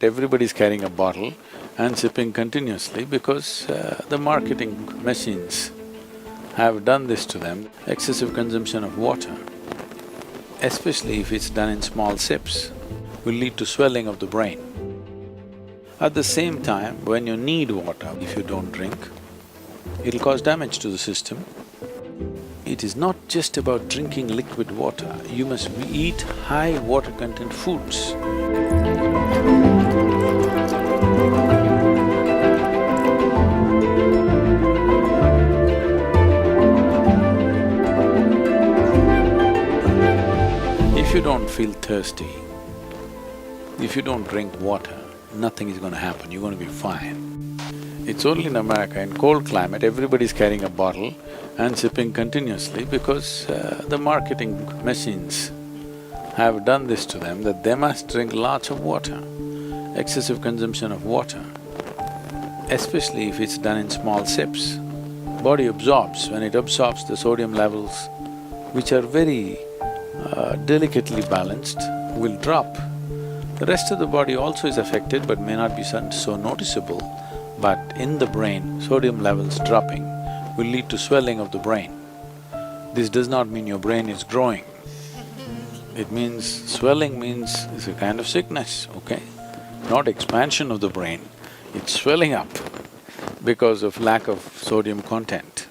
Everybody's carrying a bottle and sipping continuously because the marketing machines have done this to them. Excessive consumption of water, especially if it's done in small sips, will lead to swelling of the brain. At the same time, when you need water, if you don't drink, it'll cause damage to the system. It is not just about drinking liquid water, you must eat high water content foods. If you don't feel thirsty, if you don't drink water, nothing is going to happen, you're going to be fine. It's only in America, in cold climate, everybody's carrying a bottle and sipping continuously because the marketing machines have done this to them, that they must drink lots of water. Excessive consumption of water, especially if it's done in small sips, body absorbs. When it absorbs, the sodium levels, which are very delicately balanced, will drop. The rest of the body also is affected but may not be so noticeable, but in the brain, sodium levels dropping will lead to swelling of the brain. This does not mean your brain is growing. It means… swelling means it's a kind of sickness, okay? Not expansion of the brain, it's swelling up because of lack of sodium content.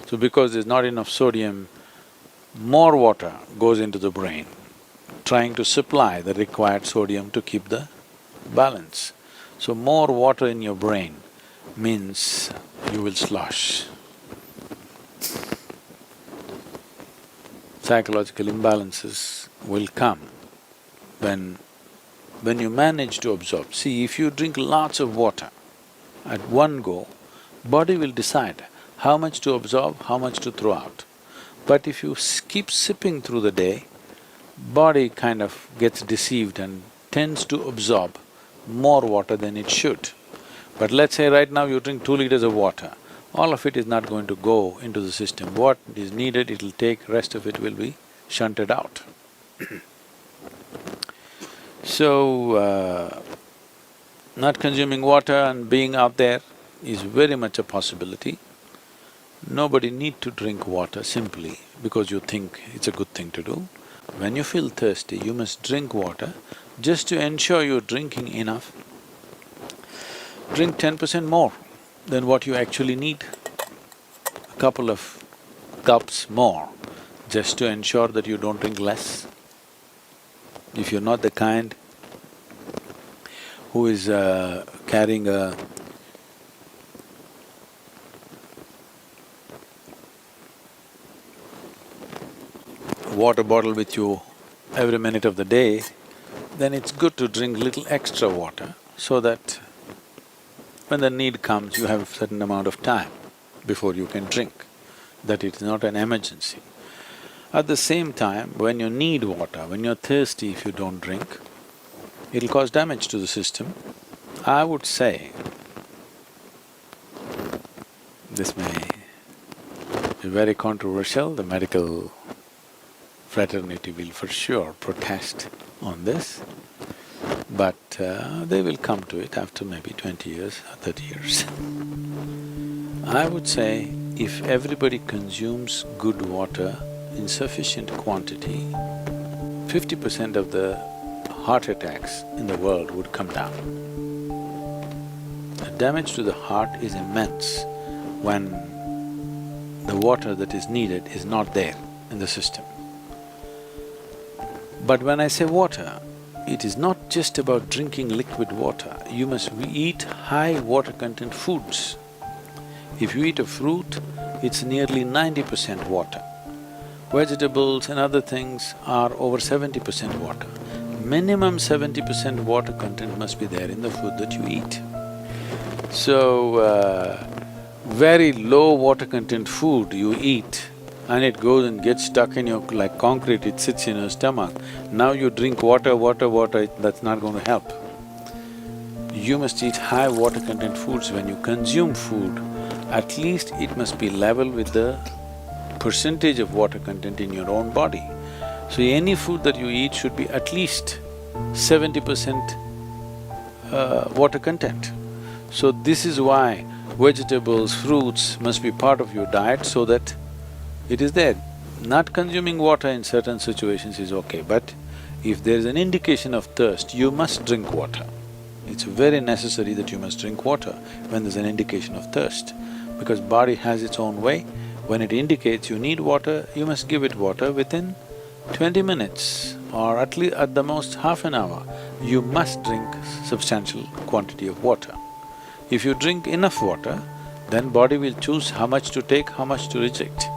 So because there's not enough sodium, more water goes into the brain, trying to supply the required sodium to keep the balance. So more water in your brain means you will slosh. Psychological imbalances will come when you manage to absorb. See, if you drink lots of water at one go, body will decide how much to absorb, how much to throw out. But if you keep sipping through the day, body kind of gets deceived and tends to absorb more water than it should. But let's say right now you drink 2 liters of water, all of it is not going to go into the system. What is needed, it'll take, rest of it will be shunted out. So, not consuming water and being out there is very much a possibility. Nobody need to drink water simply because you think it's a good thing to do. When you feel thirsty, you must drink water just to ensure you're drinking enough. Drink 10% more than what you actually need, a couple of cups more, just to ensure that you don't drink less. If you're not the kind who is carrying a water bottle with you every minute of the day, then it's good to drink little extra water so that when the need comes, you have a certain amount of time before you can drink, that it is not an emergency. At the same time, when you need water, when you're thirsty, if you don't drink, it'll cause damage to the system. I would say, this may be very controversial, the medical fraternity will for sure protest on this, but they will come to it after maybe 20 years or 30 years. I would say if everybody consumes good water in sufficient quantity, 50% of the heart attacks in the world would come down. The damage to the heart is immense when the water that is needed is not there in the system. But when I say water, it is not just about drinking liquid water, you must eat high water content foods. If you eat a fruit, it's nearly 90% water. Vegetables and other things are over 70% water. Minimum 70% water content must be there in the food that you eat. So, very low water content food you eat and it goes and gets stuck in your… like concrete, it sits in your stomach. Now you drink water, that's not going to help. You must eat high water content foods. When you consume food, at least it must be level with the percentage of water content in your own body. So any food that you eat should be at least 70% water content. So this is why vegetables, fruits must be part of your diet so that it is there. Not consuming water in certain situations is okay, but if there is an indication of thirst, you must drink water. It's very necessary that you must drink water when there's an indication of thirst, because body has its own way. When it indicates you need water, you must give it water within 20 minutes or at the most half an hour. You must drink substantial quantity of water. If you drink enough water, then body will choose how much to take, how much to reject.